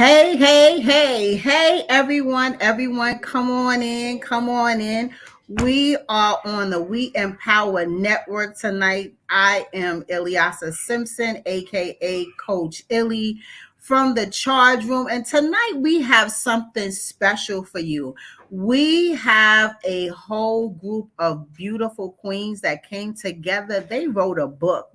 Hey, everyone, come on in, come on in. We are on the We Empower Network tonight. I am Ilyasa Simpson, aka Coach Illy from the Charge Room. And tonight we have something special for you. We have a whole group of beautiful queens that came together. They wrote a book.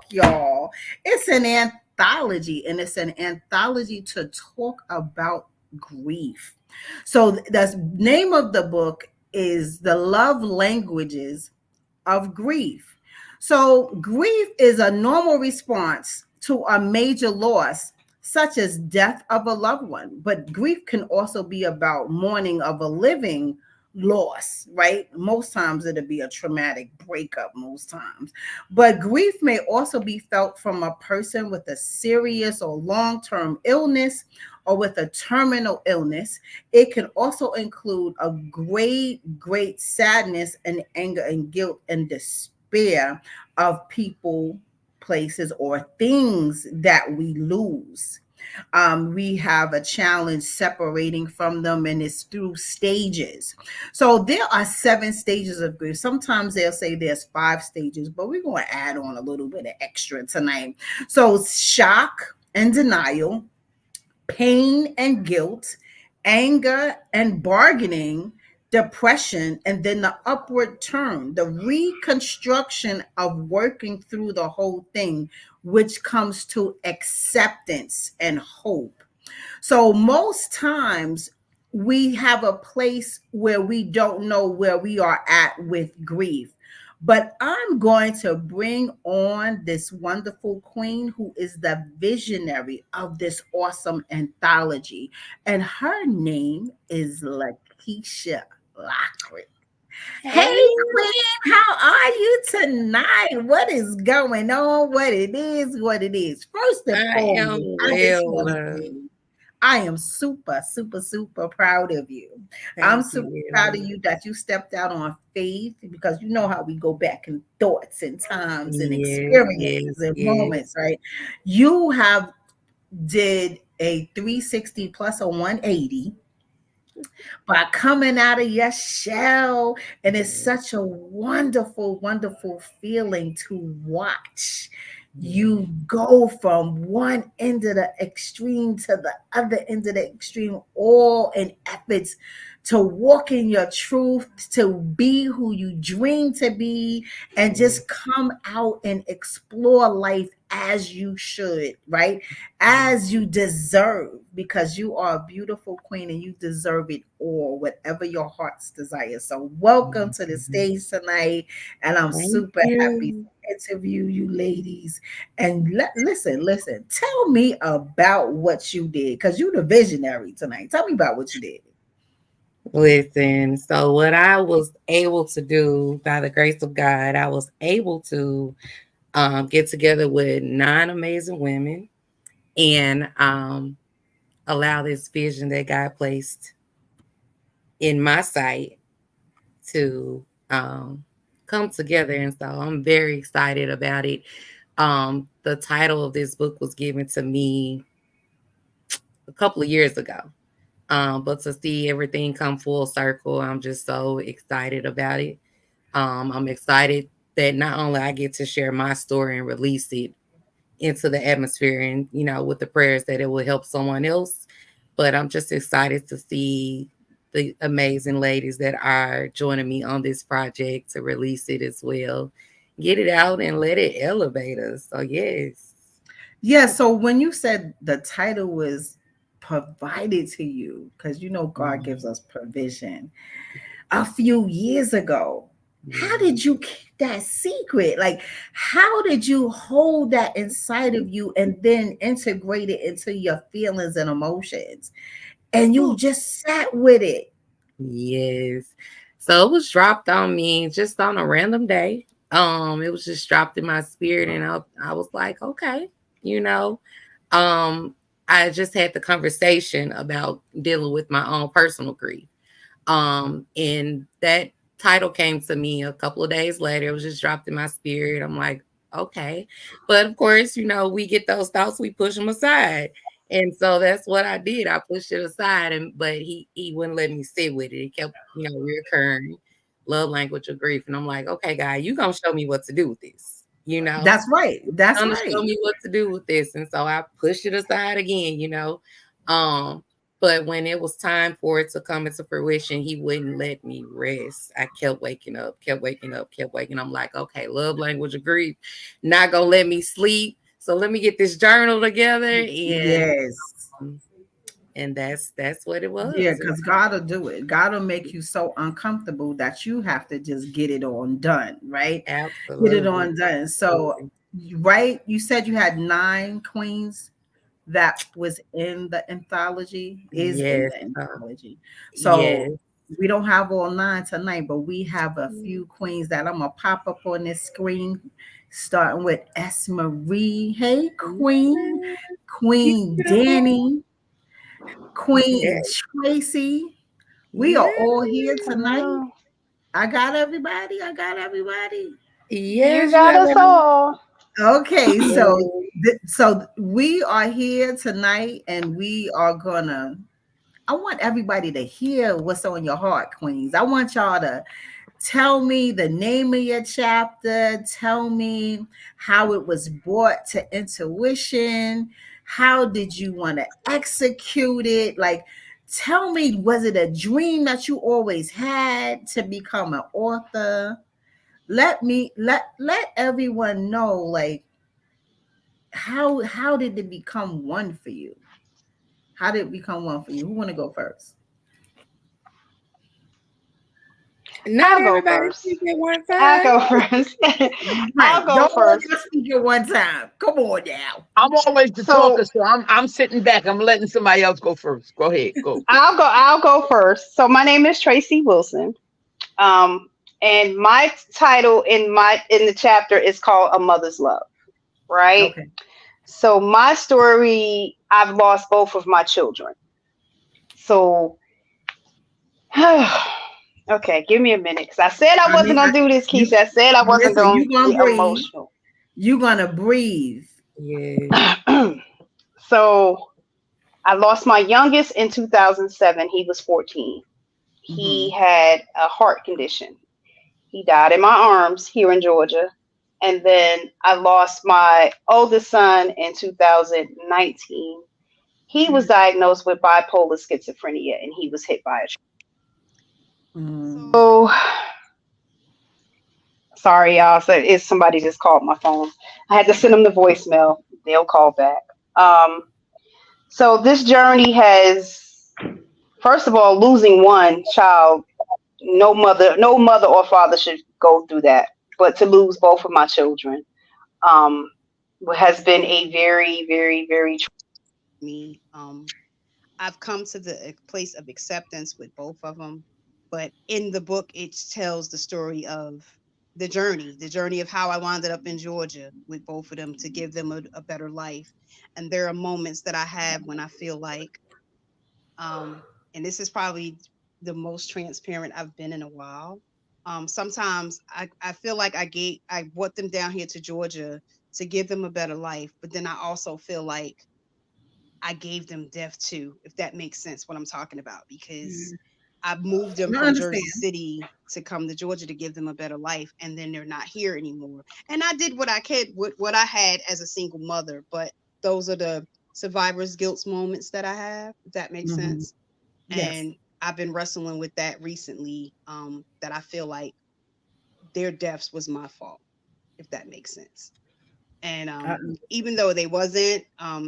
Y'all. It's an anthology, and it's an anthology to talk about grief. So the name of the book is The Love Languages of Grief. So grief is a normal response to a major loss, such as death of a loved one. But grief can also be about mourning of a living loss, right? Most times it'll be a traumatic breakup, most times. But grief may also be felt from a person with a serious or long term illness or with a terminal illness. It can also include a great sadness and anger and guilt and despair of people, places, or things that we lose. We have a challenge separating from them, and it's through stages. So there are 7 stages of grief. Sometimes they'll say there's 5 stages, but we're going to add on a little bit of extra tonight. So shock and denial, pain and guilt, anger and bargaining, depression, and then the upward turn, the reconstruction of working through the whole thing, which comes to acceptance and hope. So most times we have a place where we don't know where we are at with grief. But I'm going to bring on this wonderful queen who is the visionary of this awesome anthology. And her name is Lakeisha Lockridge. Hey, Hey, Queen, how are you tonight? What is going on? What it is. First and I am foremost, I just well. want to say I am super proud of you. I'm Thank super proud of you. you that you stepped out on faith because you know how we go back in thoughts and times and Yes, experiences yes, and yes. moments, right? You have did a 360 plus a 180 by coming out of your shell. And it's such a wonderful feeling to watch you go from one end of the extreme to the other end of the extreme, all in efforts to walk in your truth, to be who you dream to be, and just come out and explore life as you should, right? As you deserve, because you are a beautiful queen and you deserve it all, whatever your heart's desire. So, welcome to the stage tonight, and I'm Thank super happy you. to interview you ladies. And listen, tell me about what you did because you're the visionary tonight. Tell me about what you did. Listen, so what I was able to do by the grace of God, I was able to get together with 9 amazing women and allow this vision that God placed in my sight to come together. And so I'm very excited about it. The title of this book was given to me a couple of years ago. But to see everything come full circle, I'm just so excited about it. I'm excited that not only I get to share my story and release it into the atmosphere and, with the prayers that it will help someone else, but I'm just excited to see the amazing ladies that are joining me on this project to release it as well. Get it out and let it elevate us. So, yes. Yeah, so when you said the title was provided to you, because you know God gives us provision a few years ago, how Yeah. did you keep that secret? Like, how did you hold that inside of you and then integrate it into your feelings and emotions? And you just sat with it. Yes. So it was dropped on me just on a random day. It was just dropped in my spirit, and I was like, okay, you know. Um, I just had the conversation about dealing with my own personal grief. And that title came to me a couple of days later. It was just dropped in my spirit. I'm like, okay. But of course, we get those thoughts, we push them aside. And so that's what I did. I pushed it aside, but he wouldn't let me sit with it. It kept, reoccurring. Love language of grief. And I'm like, okay, guy, you gonna show me what to do with this. That's right. That's Gonna show right. me what to do with this. And so I pushed it aside again. Um, but when it was time for it to come into fruition, he wouldn't let me rest. I kept waking up, kept waking up, kept waking. I'm like, okay, love language of grief, not gonna let me sleep. So let me get this journal together, Yes. um, and that's what it Yeah, was. because God will do it. God will make you so uncomfortable that you have to just get it on done, right? Get it Absolutely. on done. So, Absolutely. right, you said you had 9 queens that was in the anthology, is in Yes. the anthology. So Yes. we don't have all 9 tonight, but we have a few queens that I'm gonna pop up on this screen, starting with S. Marie. Hey, Queen, Queen Danny, Queen Yes. Tracy. We are Yes. all here tonight. Hello. I got everybody. I got everybody. You Yes, you got have us all. Okay, so everything. we are here tonight, and we are gonna. I want everybody to hear what's on your heart, Queens. I want y'all to tell me the name of your chapter. Tell me how it was brought to intuition. How did you want to execute it? Like, tell me, was it a dream that you always had to become an author? Let everyone know, like, how did it become one for you? How did it become one for you? Who want to go first? Not I'll go everybody first. speak at one I'll time. go first. I'll Right. go Don't all first. y'all speak at one time. Come on now. I'm always the talker, So so I'm sitting back. I'm letting somebody else go first. Go ahead, go. I'll go first. So my name is Tracy Wilson. Um, and my title in the chapter is called A Mother's Love. Right. Okay. So my story, I've lost both of my children. So okay, give me a minute because I said I I wasn't mean, gonna do this, you Keisha. I said I wasn't listen. gonna You gonna be breathe. emotional. You gonna breathe. Yes. So I lost my youngest in 2007. He was 14. He Hmm. had a heart condition. He died in my arms here in Georgia. And then I lost my oldest son in 2019. He was diagnosed with bipolar schizophrenia and he was hit by a truck. Mm. So sorry, y'all. So it's somebody just called my phone. I had to send them the voicemail. They'll call back. Um, so this journey has, first of all, losing one child, no mother or father should go through that. But to lose both of my children um, has been a very, very, very me. I've come to the place of acceptance with both of them, but in the book, it tells the story of the journey of how I wound up in Georgia with both of them to give them a better life. And there are moments that I have when I feel like, um, and this is probably the most transparent I've been in a while. Sometimes I feel like I brought them down here to Georgia to give them a better life, but then I also feel like I gave them death too, if that makes sense what I'm talking about, because I moved them I from understand. Jersey City to come to Georgia to give them a better life, and then they're not here anymore. And I did what I could with what I had as a single mother, but those are the survivor's guilt moments that I have, if that makes Hmm. sense. Yes. And I've been wrestling with that recently, that I feel like their deaths was my fault, if that makes sense. And I, even though they wasn't,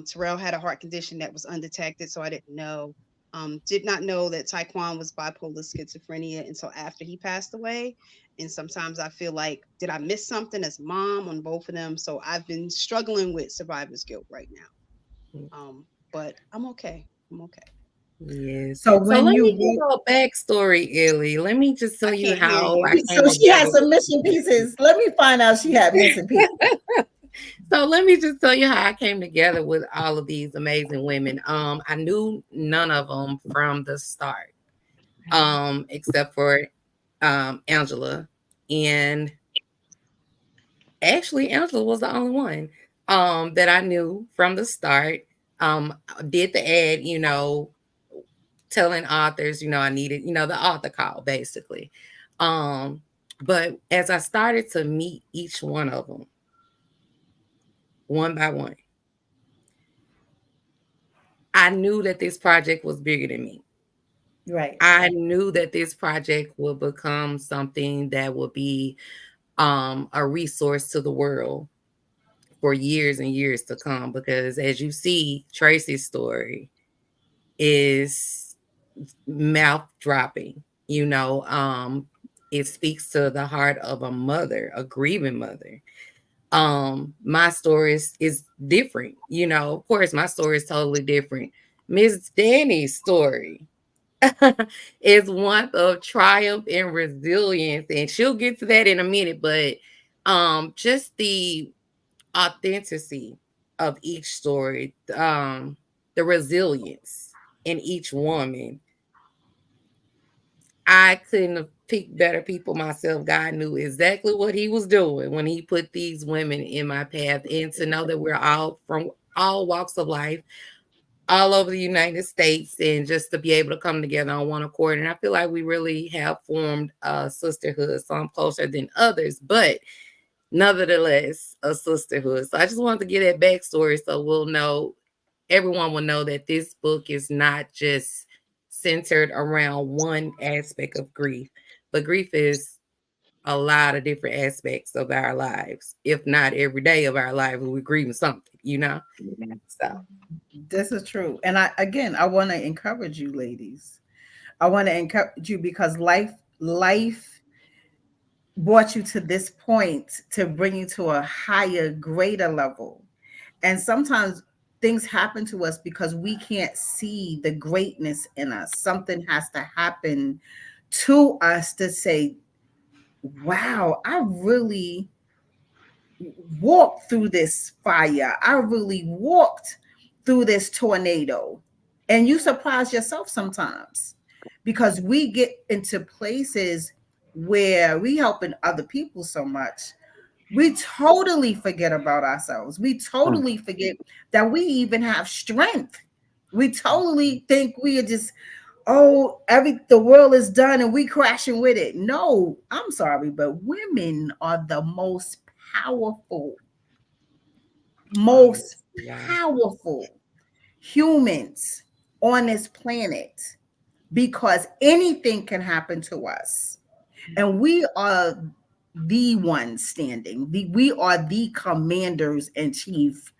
Terrell had a heart condition that was undetected, so I didn't know. Did not know that Taekwon was bipolar schizophrenia until after he passed away. And sometimes I feel like, did I miss something as mom on both of them? So I've been struggling with survivor's guilt right now. But I'm okay. I'm okay. Yes. so So when let you me give wrote, a backstory, Illy. Let me just tell I you can't hear how you. I so came she had together some with missing pieces. Let me find out she had missing pieces. so let me just tell you how I came together with all of these amazing women. I knew none of them from the start. Except for Angela. And actually Angela was the only one that I knew from the start. Did the ad, telling authors, I needed, the author call basically. But as I started to meet each one of them one by one, I knew that this project was bigger than me. Right. I knew that this project would become something that would be a resource to the world for years and years to come. Because as you see, Tracy's story is mouth dropping. It speaks to the heart of a mother, a grieving mother. My story is different. Of course, my story is totally different. Miss Danny's story is one of triumph and resilience, and she'll get to that in a minute. But just the authenticity of each story, the resilience in each woman. I couldn't have picked better people myself. God knew exactly what he was doing when he put these women in my path. And to know that we're all from all walks of life, all over the United States, and just to be able to come together on one accord. And I feel like we really have formed a sisterhood, some closer than others, but nevertheless, a sisterhood. So I just wanted to get that backstory so everyone will know that this book is not just centered around one aspect of grief, but grief is a lot of different aspects of our lives. If not every day of our lives, we're grieving something. So This is true. And I want to encourage you ladies. I want to encourage you because life brought you to this point to bring you to a higher, greater level. And sometimes things happen to us because we can't see the greatness in us. Something has to happen to us to say, wow, I really walked through this fire. I really walked through this tornado. And you surprise yourself sometimes because we get into places where we helping other people so much. We totally forget about ourselves. We totally forget that we even have strength. We totally think we are just, oh, the world is done and we crashing with it. No, I'm sorry, but women are the powerful, most yeah. powerful humans on this planet because anything can happen to us. And we are the ones standing. We are the commanders in chief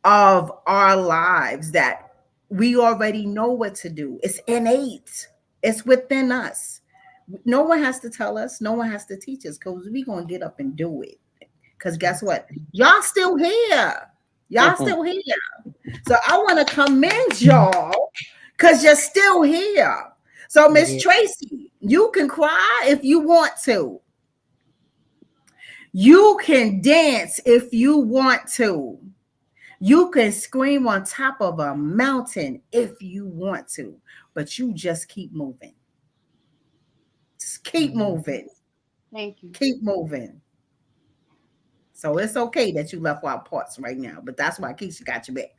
of our lives that we already know what to do. It's innate. It's within us. No one has to tell us. No one has to teach us because we're going to get up and do it. Because guess what? Y'all still here. Y'all still here. So I want to commend y'all because you're still here. So Miss Yeah. Tracy, you can cry if you want to. You can dance if you want to. You can scream on top of a mountain if you want to, but you just keep moving. Just keep moving. Thank you. Keep moving. So it's okay that you left out parts right now, but that's why Keisha got you back.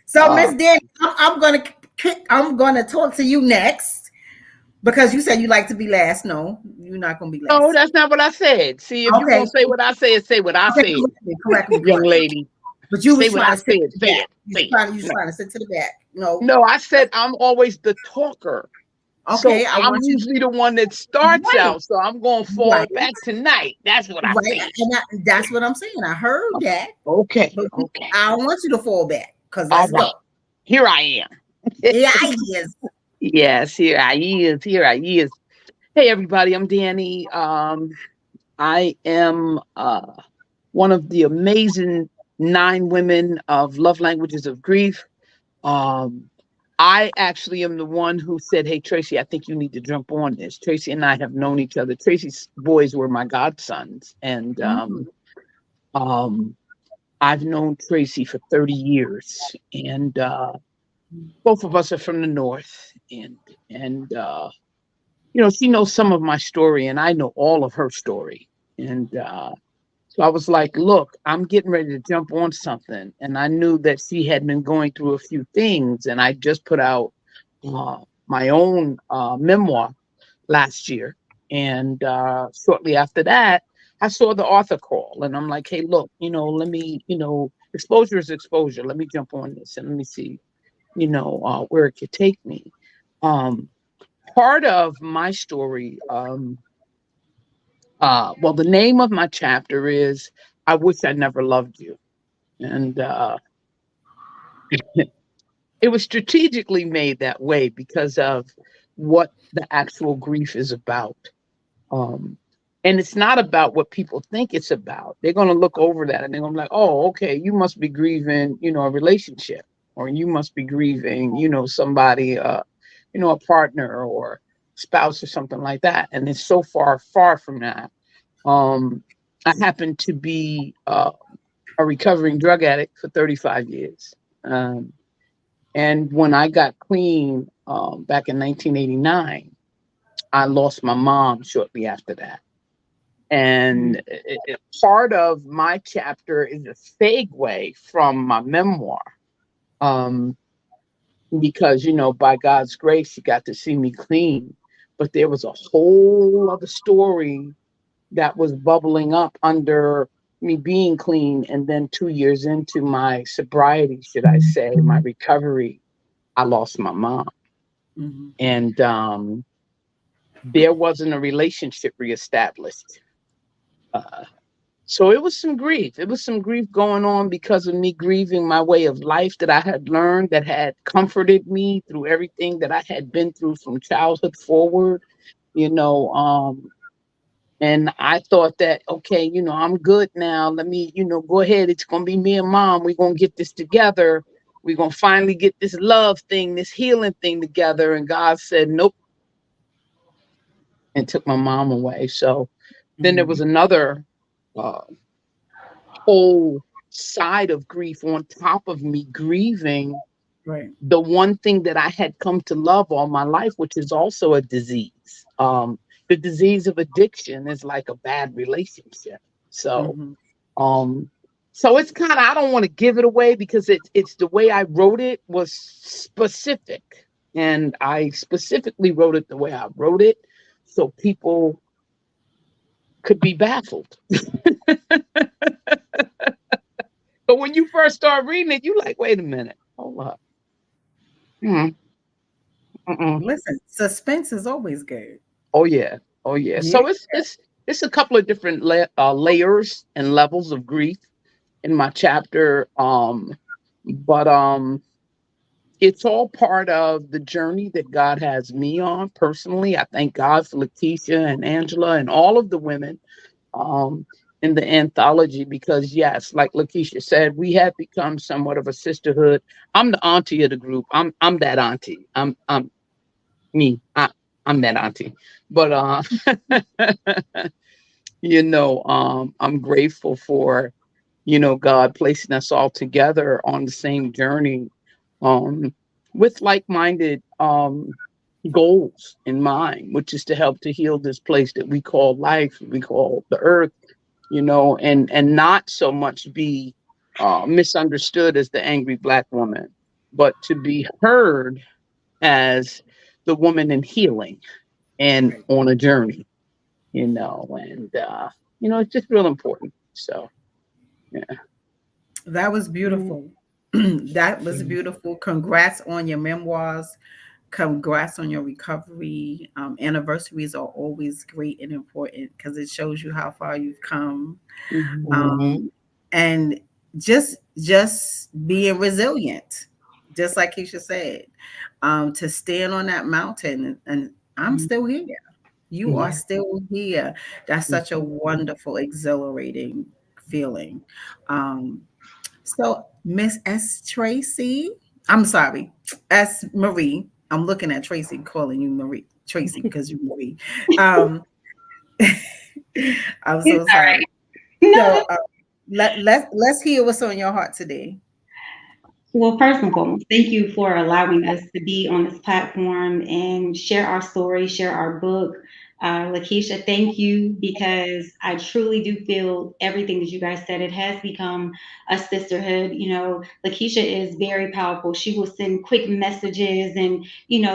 So Miss Oh, Danny, I'm gonna talk to you next because you said you like to be last. No, you're not gonna be no, last. that's not what I said. See, if you're Okay. gonna say what I said, say what I Okay, said, correct me, young correct me. lady. But you Say was what trying I to sit said. to the Say back. it. Say it. You was No, trying to sit to the back. No. no, I said I'm always the talker. So Okay, I I'm want you usually the one that starts right, out. So I'm gonna fall right, back tonight. That's what I right. said. That's what I'm saying. I heard that, Okay. but Okay. I don't want you to fall back because All let's right. go. Here I am. Yeah, yes. Yes, here I is. Here I is. Hey everybody, I'm Danny. I am one of the amazing 9 women of Love Languages of Grief. Um, I actually am the one who said, "Hey Tracy, I think you need to jump on this." Tracy and I have known each other. Tracy's boys were my godsons, and Mhm. um, I've known Tracy for 30 years, and both of us are from the north, and she knows some of my story, and I know all of her story, and So I was like, look, I'm getting ready to jump on something. And I knew that she had been going through a few things. And I just put out my own memoir last year. And shortly after that, I saw the author call. And I'm like, hey, look, let me, exposure is exposure. Let me jump on this and let me see, where it could take me. Um, Part of my story, well, the name of my chapter is I Wish I Never Loved You. And it was strategically made that way because of what the actual grief is about. Um, and it's not about what people think it's about. They're going to look over that and they're going to be like, oh, okay, you must be grieving, a relationship, or you must be grieving, somebody, a partner or spouse or something like that. And it's so far, far from that. Um, I happen to be a recovering drug addict for 35 years. And when I got clean back in 1989, I lost my mom shortly after that. And part of my chapter is a segue from my memoir. Um, because, by God's grace, you got to see me clean. But there was a whole other story that was bubbling up under me being clean. And then 2 years into my sobriety, should I say, my recovery, I lost my mom. Mhm. And there wasn't a relationship reestablished. Uh, so it was some grief. It was some grief going on because of me grieving my way of life that I had learned, that had comforted me through everything that I had been through from childhood forward, you know. And I thought that, okay, I'm good now. Let me, go ahead. It's going to be me and mom. We're going to get this together. We're going to finally get this love thing, this healing thing together. And God said, nope, and took my mom away. So then there was Mhm. another uh, whole side of grief on top of me grieving Right. the one thing that I had come to love all my life, which is also a disease. The disease of addiction is like a bad relationship. So, Mhm. um, so it's kind of, I don't want to give it away because it's the way I wrote it was specific, and I specifically wrote it the way I wrote it, so people could be baffled. But when you first start reading it, you like, wait a minute, hold up. Mm, mm-mm. Listen, suspense is always good. Oh yeah, oh yeah. Yeah. So it's a couple of different layers and levels of grief in my chapter. But it's all part of the journey that God has me on personally. I thank God for Lakeisha and Angela and all of the women um, in the anthology because, yes, like Lakeisha said, we have become somewhat of a sisterhood. I'm the auntie of the group. I'm that auntie. I'm me. I'm that auntie. But I'm grateful for God placing us all together on the same journey, um, with like-minded goals in mind, which is to help to heal this place that we call life, we call the earth, and not so much be misunderstood as the angry Black woman, but to be heard as the woman in healing and Right. on a journey, and it's just real important. So yeah. That was beautiful. That was beautiful. Congrats on your memoirs. Congrats on your recovery. Anniversaries are always great and important because it shows you how far you've come. Mhm. Mhm. And just being resilient, just like Keisha said, to stand on that mountain and I'm still here. You are Yeah. still here. That's such a wonderful, exhilarating feeling. Um, so, Miss S. Tracy, I'm sorry, S. Marie. I'm looking at Tracy, calling you Marie Tracy because you Marie. Um, I'm It's so all sorry. right. No, So, let's hear what's on your heart today. Well, first and foremost, thank you for allowing us to be on this platform and share our story, share our book. Lakeisha, thank you because I truly do feel everything that you guys said. It has become a sisterhood. You know, Lakeisha is very powerful. She will send quick messages and,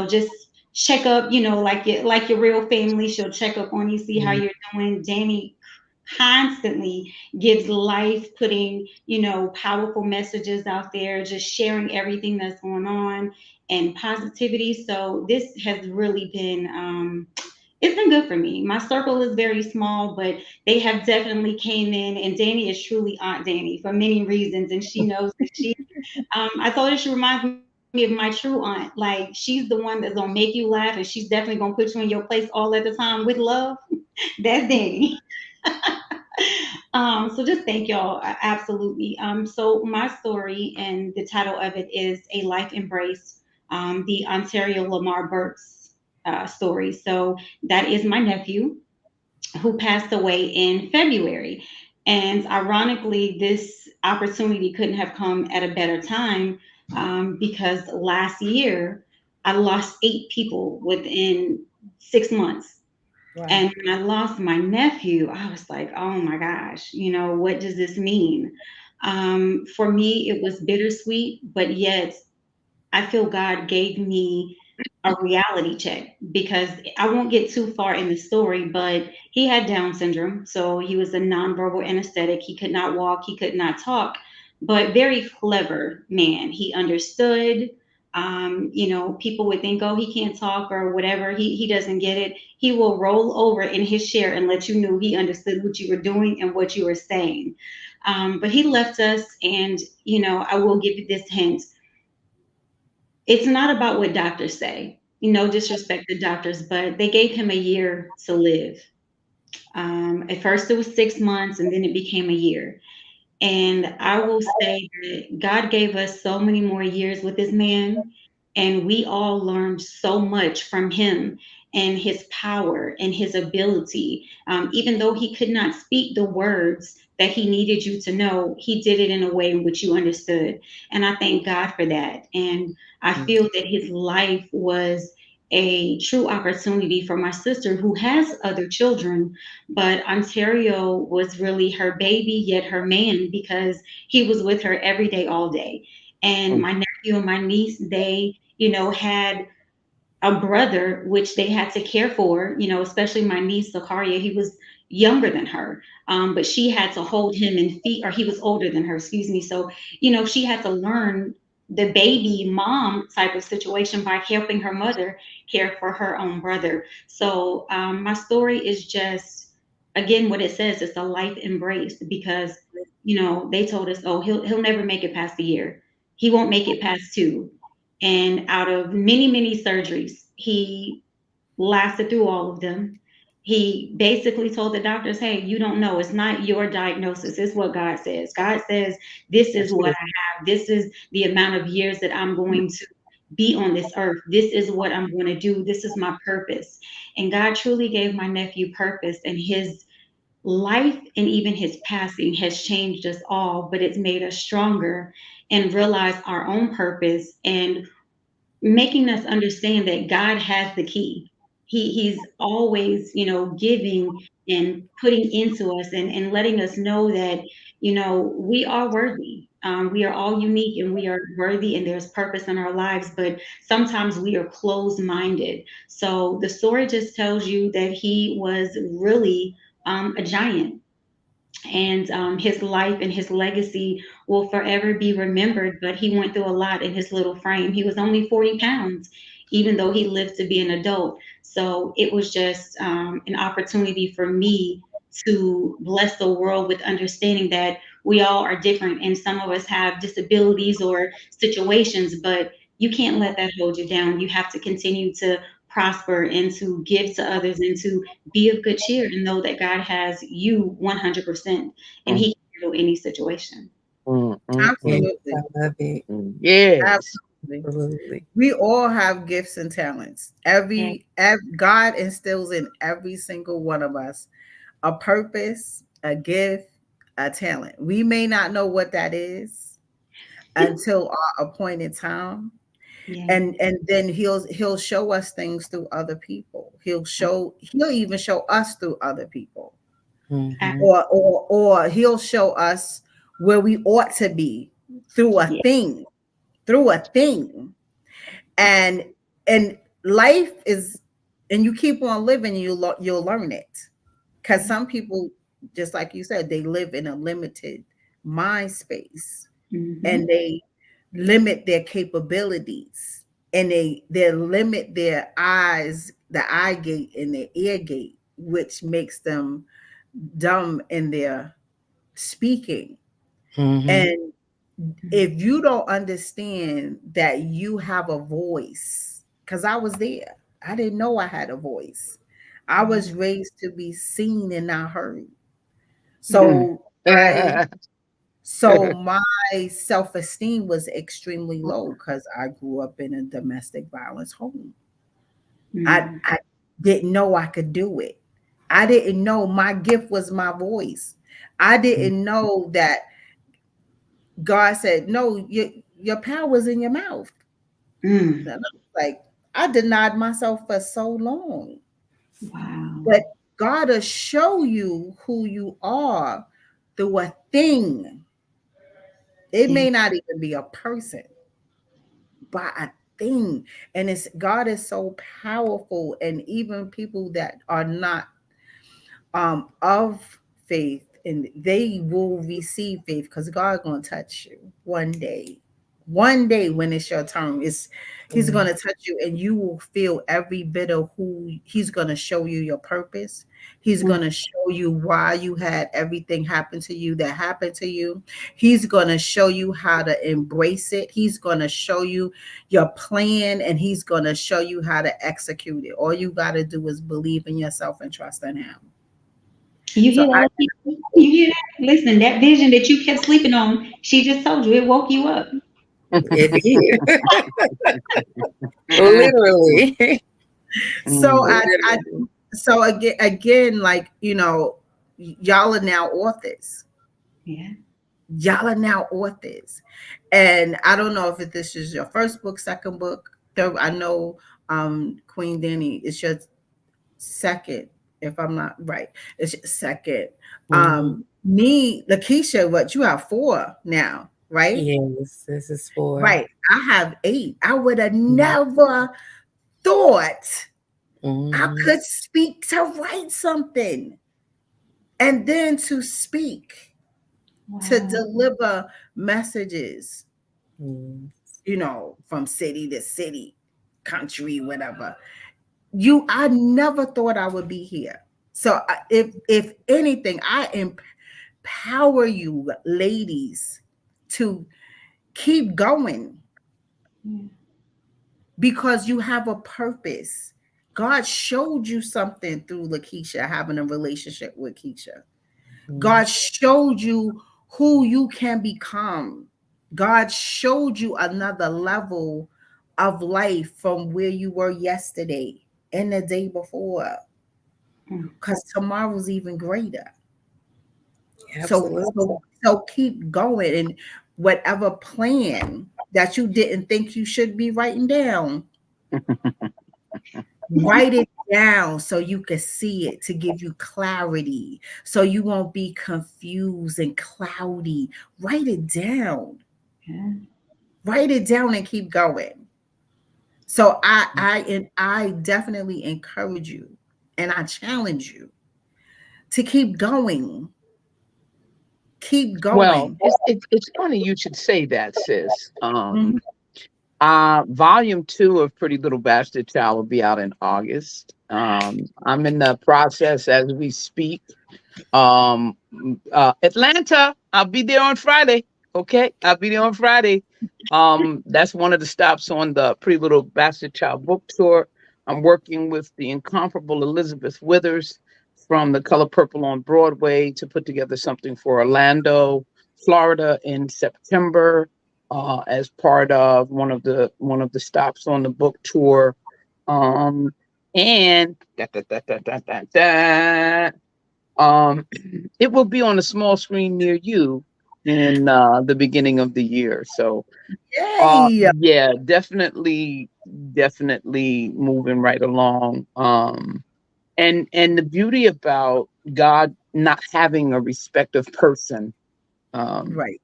just check up, like your real family. She'll check up on you, see how Mhm. you're doing. Danny constantly gives life, putting, powerful messages out there, just sharing everything that's going on and positivity. So this has really been, it's been good for me. My circle is very small, but they have definitely came in, and Danny is truly Aunt Danny for many reasons, and she knows that she. I told her she reminds me of my true aunt. Like she's the one that's gonna make you laugh, and she's definitely gonna put you in your place all at the time with love. That's Danny. So just thank y'all. Absolutely. So my story and the title of it is A Life Embrace, the Ontario Lamar Burke's story. So that is my nephew who passed away in February. And ironically, this opportunity couldn't have come at a better time because last year I lost 8 people within 6 months. Wow. And when I lost my nephew, I was like, oh my gosh, what does this mean? For me, it was bittersweet, but yet I feel God gave me a reality check because I won't get too far in the story, but he had Down syndrome. So he was a nonverbal anesthetic. He could not walk, he could not talk, but very clever man. He understood. People would think, oh, he can't talk or whatever. He doesn't get it. He will roll over in his chair and let you know he understood what you were doing and what you were saying. But he left us, and I will give you this hint, it's not about what doctors say. No disrespect to doctors, but they gave him a year to live. At first, it was 6 months, and then it became a year. And I will say that God gave us so many more years with this man, and we all learned so much from him and his power and his ability. Even though he could not speak the words that he needed you to know, he did it in a way in which you understood. And I thank God for that. And I feel that his life was a true opportunity for my sister who has other children, but Ontario was really her baby, yet her man, because he was with her every day, all day. And my nephew and my niece, they, had a brother which they had to care for, especially my niece Zakaria. He was younger than her, but she had to hold him and feed, or he was older than her, excuse me. So, she had to learn the baby mom type of situation by helping her mother care for her own brother. So my story is just, again, what it says, it's a life embrace, because they told us, oh, he'll never make it past the year, he won't make it past two. And out of many, many surgeries, he lasted through all of them. He basically told the doctors, hey, you don't know. It's not your diagnosis. It's what God says. God says, this is That's what it. I have. This is the amount of years that I'm going to be on this earth. This is what I'm going to do. This is my purpose. And God truly gave my nephew purpose, and his life and even his passing has changed us all, but it's made us stronger and realize our own purpose, and making us understand that God has the key. He's always, giving and putting into us, and letting us know that, we are worthy. We are all unique and we are worthy, and there's purpose in our lives, but sometimes we are closed minded. So the story just tells you that he was really a giant, and his life and his legacy will forever be remembered. But he went through a lot in his little frame. He was only 40 pounds, even though he lived to be an adult. So it was just an opportunity for me to bless the world with understanding that we all are different, and some of us have disabilities or situations, but you can't let that hold you down. You have to continue to prosper and to give to others and to be of good cheer and know that God has you 100%, and Mm, He can handle any situation. Yes, Absolutely. I love it. yes. Absolutely. Absolutely. We all have gifts and talents. Yeah. God instills in every single one of us a purpose, a gift, a talent. We may not know what that is, until our appointed time. Yeah. And then he'll show us things through other people. He'll even show us through other people. Mm-hmm. Or he'll show us where we ought to be through a Yeah. thing, through a thing. And and life is, and you keep on living, you'll learn it. Because some people, just like you said, they live in a limited mind space, Mm-hmm. and they limit their capabilities, and they limit their eyes, the eye gate and their ear gate, which makes them dumb in their speaking. Mm-hmm. And if you don't understand that you have a voice, because I was there, I didn't know I had a voice. I was raised to be seen and not heard. So I so my self-esteem was extremely low because I grew up in a domestic violence home. Mm-hmm. I didn't know I could do it. I didn't know my gift was my voice. I didn't know that God said, no, your power's in your mouth. Mm. And I was like, I denied myself for so long. Wow. But God will show you who you are through a thing. It Yeah. may not even be a person, but a thing. And it's God is so powerful. And even people that are not of faith, and they will receive faith because God gonna touch you one day. One day when it's your turn, it's He's Mm-hmm. gonna touch you, and you will feel every bit of who He's gonna show you your purpose. He's Mm. gonna show you why you had everything happen to you that happened to you. He's gonna show you how to embrace it. He's gonna show you your plan, and He's gonna show you how to execute it. All you gotta do is believe in yourself and trust in Him. You So hear that, Lakeisha? You hear that? Listen, that vision that you kept sleeping on, she just told you it woke you up. It did. Literally. so Mm. I Literally. so again, like, y'all are now authors. Yeah. Y'all are now authors. And I don't know if this is your first book, second book, third. I know Queen Danny, it's your second, if I'm not right. It's your second. Mm-hmm. Me, Lakeisha, what, you have four now, right? Yes, this is for. Right. I have eight. I would have never thought I Mm-hmm. could speak to write something, and then to speak, to Wow. deliver messages, Yes. from city to city, country, whatever. I never thought I would be here. So if anything, I empower you ladies to keep going, Yeah. because you have a purpose. God showed you something through Lakeisha having a relationship with Keisha. Mm-hmm. God showed you who you can become. God showed you another level of life from where you were yesterday and the day before, Mm. because tomorrow's even greater. So, Absolutely. so keep going, and whatever plan that you didn't think you should be writing down, write it down so you can see it, to give you clarity, so you won't be confused and cloudy. Write it down. Yeah. Write it down and keep going. So I definitely encourage you, and I challenge you to keep going. Keep Well, going. it's funny you should say that, sis. Mhm. Volume 2 of Pretty Little Bastard Child will be out in August. I'm in the process as we speak. Atlanta, I'll be there on Friday. Okay, I'll be there on Friday. That's one of the stops on the Pretty Little Bastard Child book tour. I'm working with the incomparable Elizabeth Withers from The Color Purple on Broadway to put together something for Orlando, Florida in September, as part of one of the stops on the book tour. Um, and um, it will be on a small screen near you in the beginning of the year. So Yay. yeah, definitely moving right along. And the beauty about God not having a respect of person, um, Right.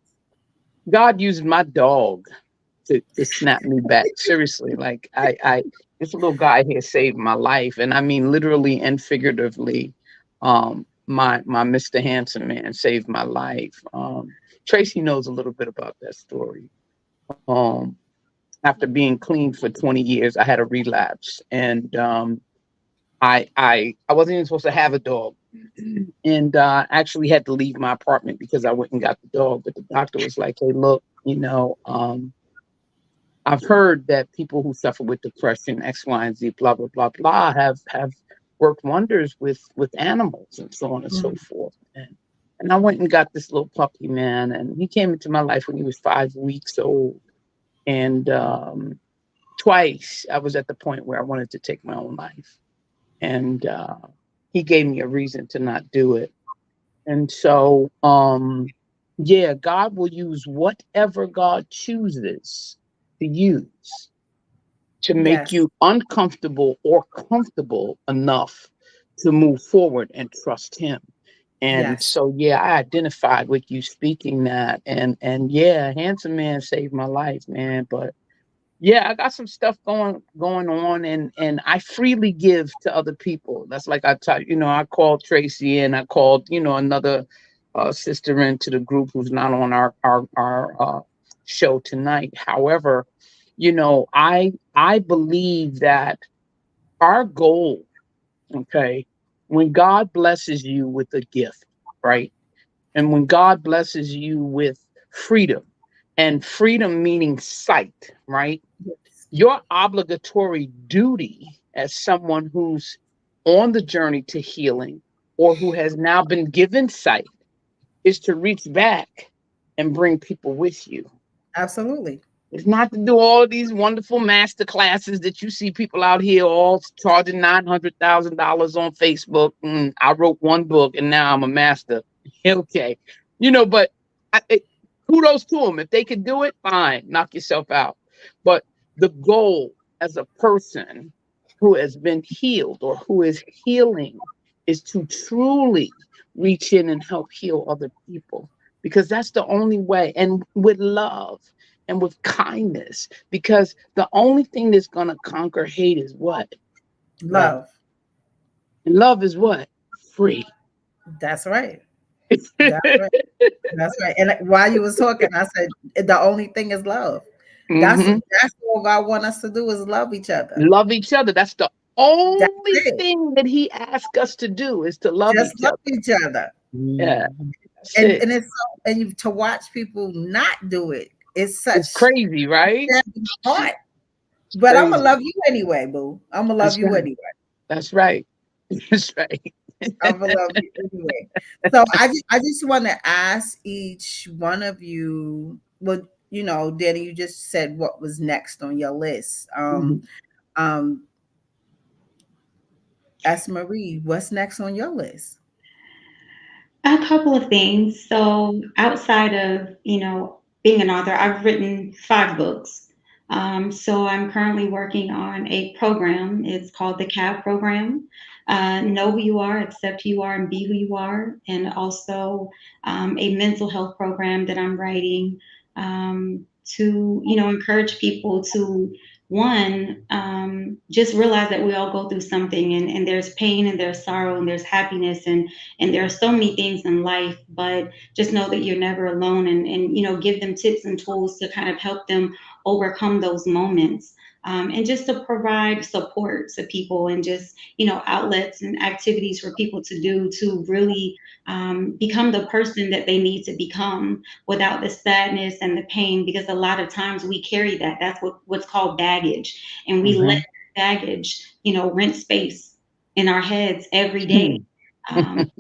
God used my dog to snap me back. Seriously, like I this little guy here saved my life, and I mean literally and figuratively. My Mr. Handsome Man saved my life. Tracy knows a little bit about that story. Um, After being clean for 20 years, I had a relapse, and I wasn't even supposed to have a dog, and actually had to leave my apartment because I went and got the dog. But the doctor was like, "Hey, look, I've heard that people who suffer with depression, X, Y, and Z, blah blah blah blah, have worked wonders with animals and so on and so Mhm. forth." And I went and got this little puppy, man, and he came into my life when he was 5 weeks old, and twice I was at the point where I wanted to take my own life, and he gave me a reason to not do it. And so, yeah, God will use whatever God chooses to use to make Yes. you uncomfortable or comfortable enough to move forward and trust Him. And Yes. so, yeah, I identified with you speaking that, and yeah, Handsome Man saved my life, man. But yeah, I got some stuff going on, and I freely give to other people. That's like I called Tracy, and I called another sister into the group who's not on our show tonight. However, I believe that our goal, okay, when God blesses you with a gift, right, and when God blesses you with freedom, and freedom meaning sight, right, your obligatory duty as someone who's on the journey to healing or who has now been given sight is to reach back and bring people with you. Absolutely. It's not to do all of these wonderful master classes that you see people out here all charging $900,000 on Facebook. I wrote one book and now I'm a master. Okay. But I, it, kudos to them. If they can do it, fine, knock yourself out. But the goal as a person who has been healed or who is healing is to truly reach in and help heal other people because that's the only way. And with love and with kindness, because the only thing that's going to conquer hate is what? Love. Love. And love is what? Free. That's right. That's right. That's right. And while you was talking, I said the only thing is love. Hmm. That's all God want us to do is love each other. Love each other. That's the That's only it. thing that he asks us to do is to love Just each love other. each other. Yeah, that's And it. and it's so, and you to watch people not do it. It's It's such crazy, right? saddening heart. It's But I'm gonna crazy. love you anyway, boo. I'm gonna love That's you right. anyway. That's right. That's right. I'm gonna love you anyway. So I just want to ask each one of you. Well, Danny, you just said what was next on your list. Mhm. Um, ask Marie, what's next on your list? A couple of things. So outside of, being an author, I've written 5 books. So I'm currently working on a program. It's called the CAB program. Know who you are, accept who you are, and be who you are. And also a mental health program that I'm writing to, encourage people to one, just realize that we all go through something, and there's pain and there's sorrow and there's happiness, and there are so many things in life, but just know that you're never alone, and give them tips and tools to kind of help them overcome those moments. And just to provide support to people, and just outlets and activities for people to do to really become the person that they need to become without the sadness and the pain, because a lot of times we carry that. That's what's called baggage, and we let Mhm. baggage rent space in our heads every day. um,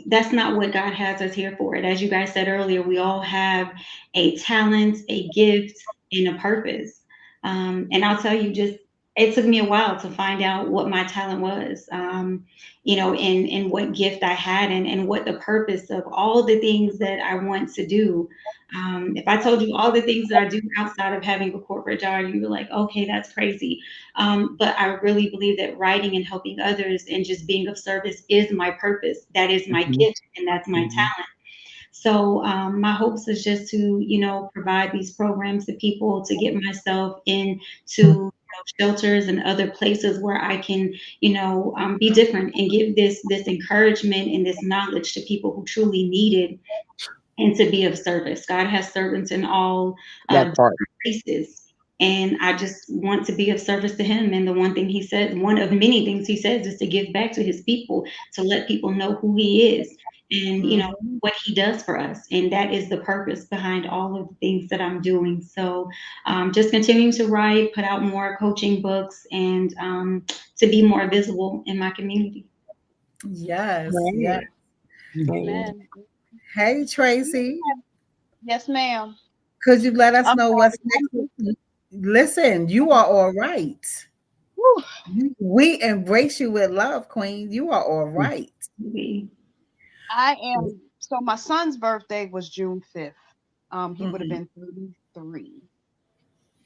that's not what God has us here for. And as you guys said earlier, we all have a talent, a gift, and a purpose. And I'll tell you, just it took me a while to find out what my talent was, and what gift I had, and what the purpose of all the things that I want to do. If I told you all the things that I do outside of having a corporate job, you were like, okay, that's crazy. But I really believe that writing and helping others and just being of service is my purpose. That is my Mhm, gift, and that's my mhm. talent. So my hopes is just to, provide these programs to people, to get myself into shelters and other places where I can, be different and give this encouragement and this knowledge to people who truly need it, and to be of service. God has servants in all That part. different places. And I just want to be of service to him. And the one thing he said, one of many things he says, is to give back to his people, to let people know who he is and, Mhm. what he does for us. And that is the purpose behind all of the things that I'm doing. So just continuing to write, put out more coaching books, and to be more visible in my community. Yes, yes. Right. Right. Amen. Hey, Tracy, Yes, ma'am. could you let us I'm know sorry. what's next? Listen, you are all right. Whew. We embrace you with love, Queen. You are all right. We- I am. So my son's birthday was June 5th. He would have Mhm. been 33.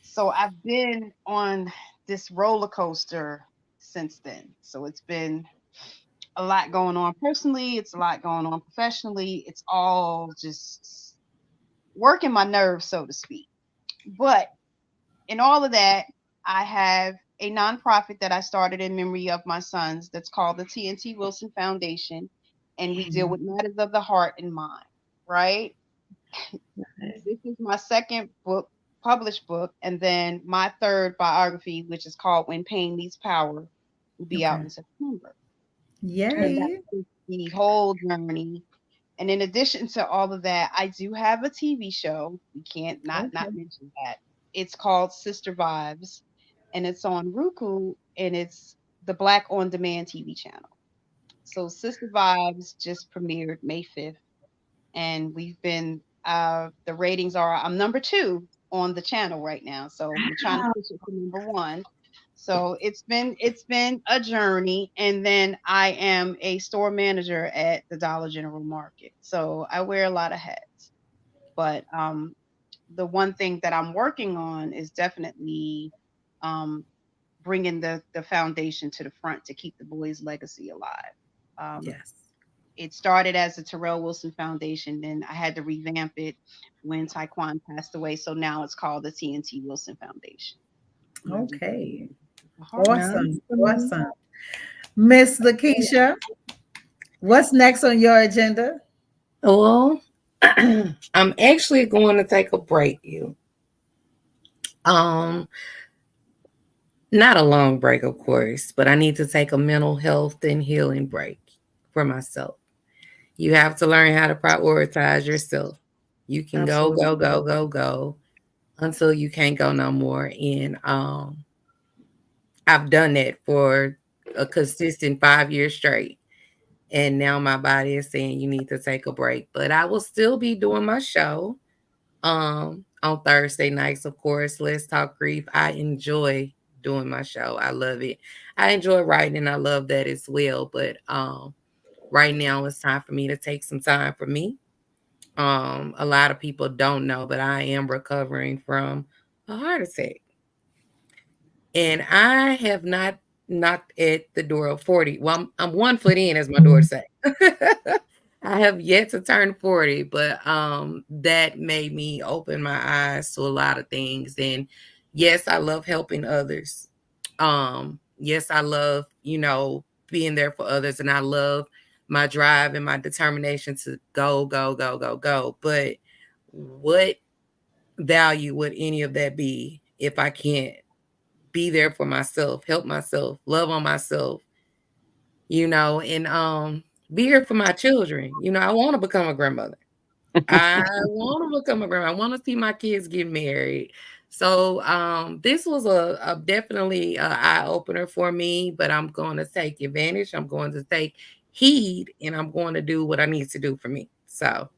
So I've been on this roller coaster since then. So it's been a lot going on personally. It's a lot going on professionally. It's all just working my nerves, so to speak. But in all of that, I have a nonprofit that I started in memory of my sons that's called the TNT Wilson Foundation. And we deal with matters of the heart and mind, right? This is my second book, published book, and then my third biography, which is called When Pain Meets Power, will be out Okay. in September. And Yay. that's the whole journey. And in addition to all of that, I do have a TV show. We can't not Okay. mention that. It's called Sister Vibes, and it's on Roku, and it's the Black on Demand TV channel. So Sister Vibes just premiered May 5th, and we've been the ratings are I'm number 2 on the channel right now. So we're trying to push it to number 1. So it's been a journey, and then I am a store manager at the Dollar General Market. So I wear a lot of hats. But the one thing that I'm working on is definitely um, bringing the foundation to the front to keep the boys' legacy alive. Um, Yes. it started as the Terrell Wilson Foundation, then I had to revamp it when Taekwon passed away. So now it's called the TNT Wilson Foundation, where we Okay. the heart. Awesome. Awesome. Awesome. Miss Lakeisha, what's next on your agenda? Well, I'm actually going to take a break, you. Um, Not a long break, of course, but I need to take a mental health and healing break for myself. You have to learn how to prioritize yourself. You can go, Absolutely. go, go, go, go until you can't go no more. And I've done that for a consistent 5 years straight. And now my body is saying you need to take a break. But I will still be doing my show on Thursday nights, of course. Let's Talk Grief. I enjoy doing my show. I love it. I enjoy writing and I love that as well. But right now it's time for me to take some time for me. A lot of people don't know, but I am recovering from a heart attack. And I have not knocked at the door of 40. Well, I'm 1 foot in, as my daughter say. I have yet to turn 40, but that made me open my eyes to a lot of things. And yes, I love helping others. Yes, I love, being there for others, and I love my drive and my determination to go, go, go, go, go. But what value would any of that be if I can't be there for myself, help myself, love on myself, and be here for my children. I want to become a grandmother. I want to become a grandma. I want to see my kids get married. So this was a definitely an eye opener for me, but I'm going to take advantage. I'm going to take heed, and I'm going to do what I need to do for me. So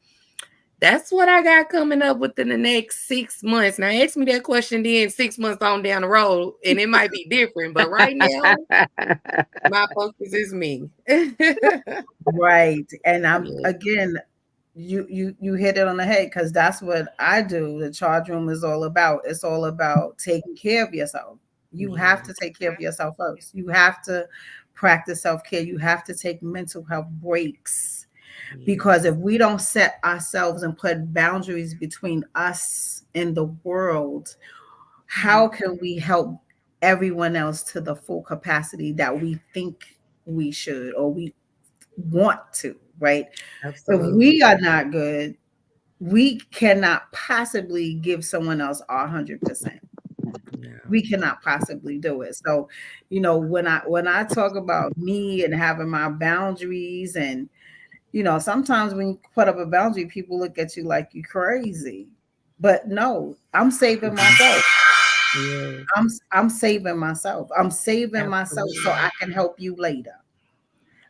That's what I got coming up within the next 6 months. Now, ask me that question then 6 months on down the road, and it might be different. But right now, my focus is me. Right. And I'm Yeah. again, you hit it on the head because that's what I do. The charge room is all about. It's all about taking care of yourself. You have Yeah. to take care of yourself first. You have to practice self-care. You have to take mental health breaks because Yes. if we don't set ourselves and put boundaries between us and the world, how can we help everyone else to the full capacity that we think we should or we want to, right? If Absolutely. we are not good, we cannot possibly give someone else our 100%. Yeah. We cannot possibly do it. So, when I talk about me and having my boundaries, and sometimes when you put up a boundary, people look at you like you crazy. But no, I'm saving Mhm. myself. Yes. I'm saving myself. I'm saving myself so Absolutely. I can help you later.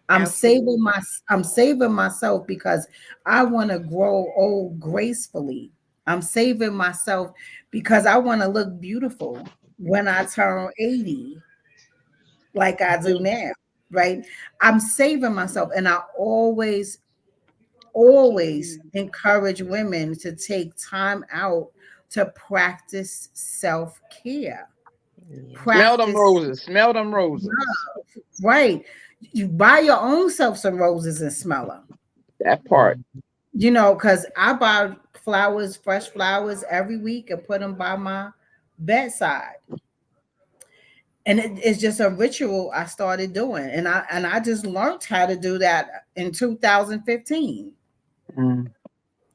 I'm saving Absolutely. my I'm saving myself because I want to grow old gracefully. I'm saving myself because I want to look beautiful when I turn 80 like I do now, right? I'm saving myself and I always encourage women to take time out to practice self-care. Yeah. Smell them Practice roses. Smell them roses. right. You buy your own self some roses and smell them. That part. Because I buy flowers, fresh flowers every week and put them by my bedside. And it's just a ritual I started doing. And I just learned how to do that in 2015. Mm.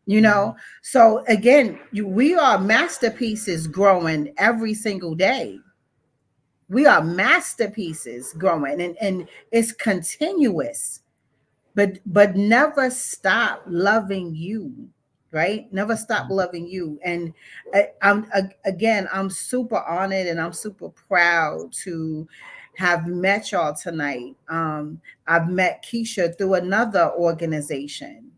You know, so again, we are masterpieces growing every single day. We are masterpieces growing, and it's continuous. But never stop loving you, right? Never stop loving you. And again, I'm super honored and I'm super proud to have met y'all tonight. I've met Keisha through another organization.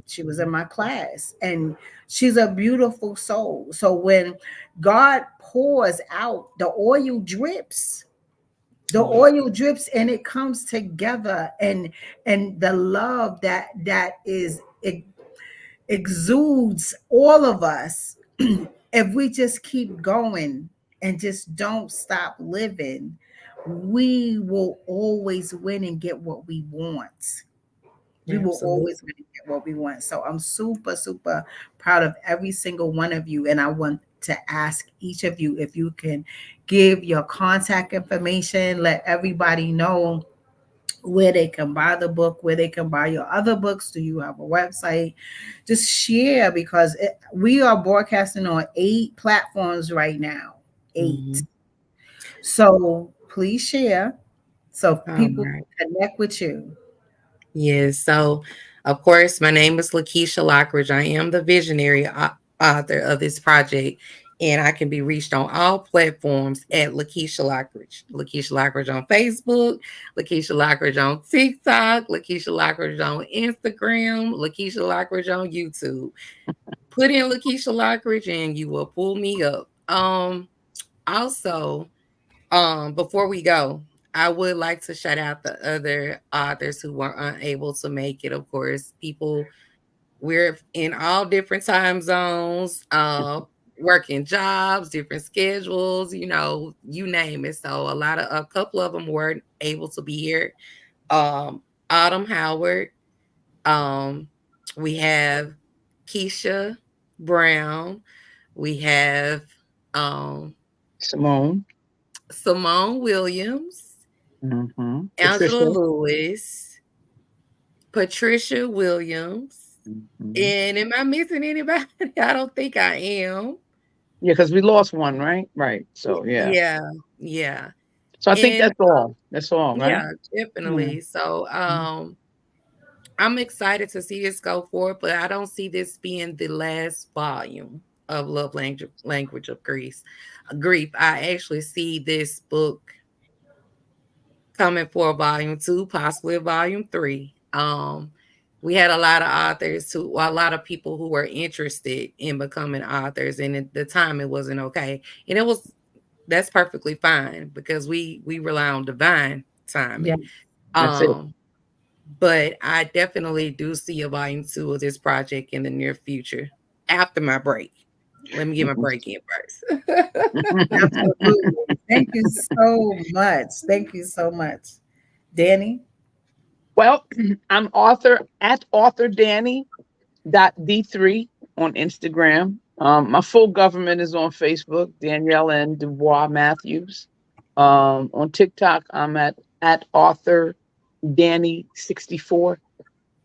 She was in Mhm. my class, and she's a beautiful soul. So when God pours out, Yeah. the oil drips and it comes together, and the love that is it exudes all of us. If we just keep going and just don't stop living, we will always win and get what we want. We will always Absolutely. win and get what we want. So I'm super, super proud of every single one of you. And I want to ask each of you if you can give your contact information, let everybody know where they can buy the book, where they can buy your other books. Do you have a website? Just share because we are broadcasting on 8 platforms right now. 8. Mhm. So please share so All people right. can connect with you. Yes. So, of course, my name is Lakeisha Lockridge. I am the visionary author of this project, and I can be reached on all platforms at Lakeisha Lockridge. Lakeisha Lockridge on Facebook, Lakeisha Lockridge on TikTok, Lakeisha Lockridge on Instagram, Lakeisha Lockridge on YouTube. Put in Lakeisha Lockridge, and you will pull me up. Also, before we go, I would like to shout out the other authors who were unable to make it. Of course, people, we're in all different time zones, working jobs, different schedules, you name it. So a couple of them weren't able to be here. Autumn Howard, um, we have Keisha Brown, we have um Simone. Simone Williams, Angela Patricia. Lewis, Patricia Williams. Hmm. And am I missing anybody? I don't think I am. Yeah, because we lost one, right? Right. So yeah. Yeah, yeah. So I think And that's all. That's all, right? yeah, Yeah. definitely. So Mhm. I'm excited to see this go forward, but I don't see this being the last volume of Language of Grief. I actually see this book coming for a volume 2, possibly a volume 3. we had a lot of authors who, well, a lot of people who were interested in becoming authors, and at the time it wasn't okay, and it was that's perfectly fine because we rely on divine Yeah. timing. That's it. Um, but I definitely do see a volume two of this project in the near future after my break. Let me get my break in first. Absolutely. Thank you so much. Thank you so much. Danny? Well, I'm author Danny .d3 on Instagram. My full government is on Facebook, Danielle and Dubois Matthews. On TikTok, I'm at author Danny 64.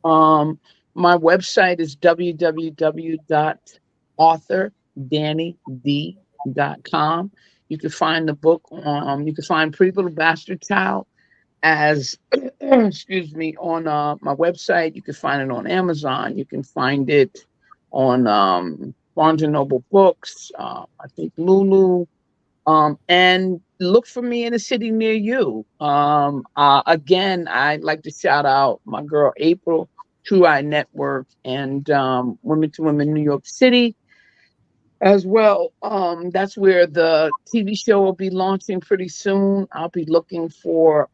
Um, my website is www.authordannyd.com. You can find the book. You can find Pretty Little Bastard Child as excuse me on my website. You can find it on Amazon. You can find it on Barnes and Noble Books. I think Lulu. And look for me in a city near you. Again, I'd like to shout out my girl April, True Eye Network, and Women to Women New York City as well. That's where the TV show will be launching pretty soon. I'll be looking for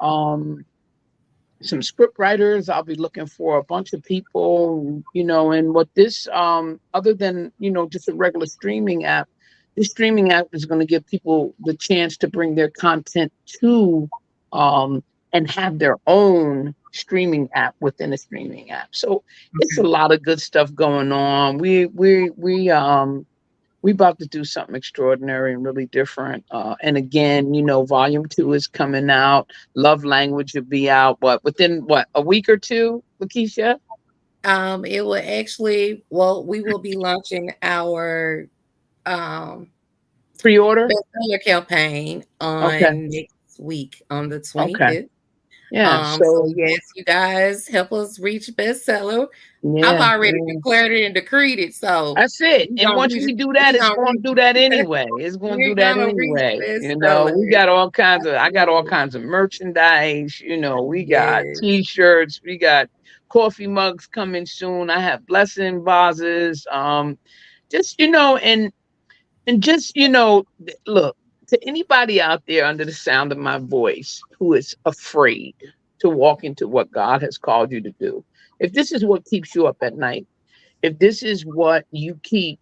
some script writers. I'll be looking for a bunch of people, and what this other than, just a regular streaming app, this streaming app is going to give people the chance to bring their content to um and have their own streaming app within a streaming app. So it's a lot of good stuff going on. We about to do something extraordinary and really different. And again, volume two is coming out. Love Language will be out within a week or two, Lakeisha? It will actually, well, we will be launching our um Pre-order? bestseller campaign Okay. on next week on the Okay. 25th. Yeah. So So yes, you guys help us reach bestseller. I've yeah, already yeah. declared it and decreed it, so That's it. we And gonna once reach. we do that, We it's gonna going to reach. do that anyway. It's going to do We're that gonna reach anyway. bestseller. We got all kinds of, I got all kinds of merchandise. We got Yes. t-shirts, we got coffee mugs coming soon. I have blessing vases. Just, and just, look, to anybody out there under the sound of my voice who is afraid to walk into what God has called you to do, if this is what keeps you up at night, if this is what you keep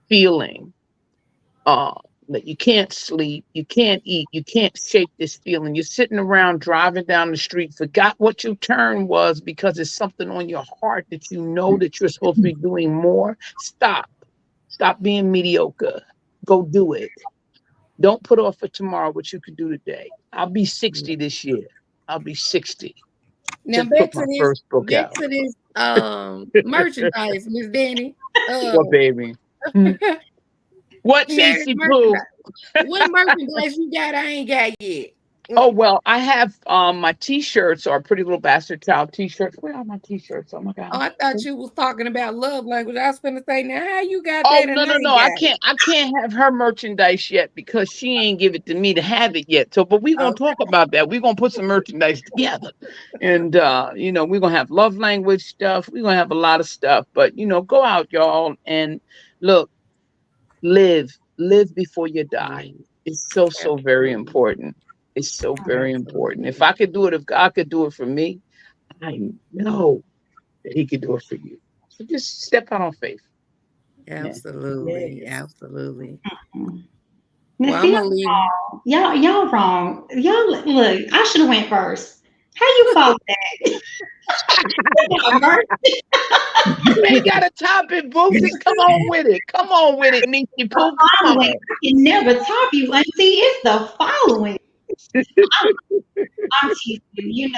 feeling, uh, that you can't sleep, you can't eat, you can't shake this feeling. You're sitting around driving down the street, forgot what your turn was because it's something on your heart that you know that you're supposed to be doing more. Stop. Stop being mediocre. Go do it. Don't put off for tomorrow what you could do today. I'll be 60 this year. I'll be 60. Now Just put my first book back out. to this merchandise, Miss Danny. What, baby? Hmm. What, Share this Nisi Pooh? merchandise. What merchandise you got? I ain't got yet. Oh well, I have my t-shirts are Pretty Little Bastard Child t-shirts. Where are my t-shirts? Oh my Oh, god. I thought you was talking about love language. I was gonna say, now how you got Oh that no and I no no! ain't got it? I can't have her merchandise yet because she ain't give it to me to have it yet. So, but we're gonna Okay. talk about that. We're gonna put some merchandise together, and we're gonna have love language stuff. We're gonna have a lot of stuff. But go out, y'all, and look, live before you die. Mm, It's so very absolutely. important. It's so very important. If Absolutely. I could do it, if God could do it for me, I know that He could do it for you. So just step out on faith. Yeah. Absolutely. Yes. Absolutely. Now Well, I'm see, gonna leave. y'all wrong. Y'all look. I should have went first. How you follow that? You ain't got to top it, boo. Just come on with it. Come on with it, Niecy The Poo. Come following. on. I can never top you, Auntie. It's the following. I'm teasing you.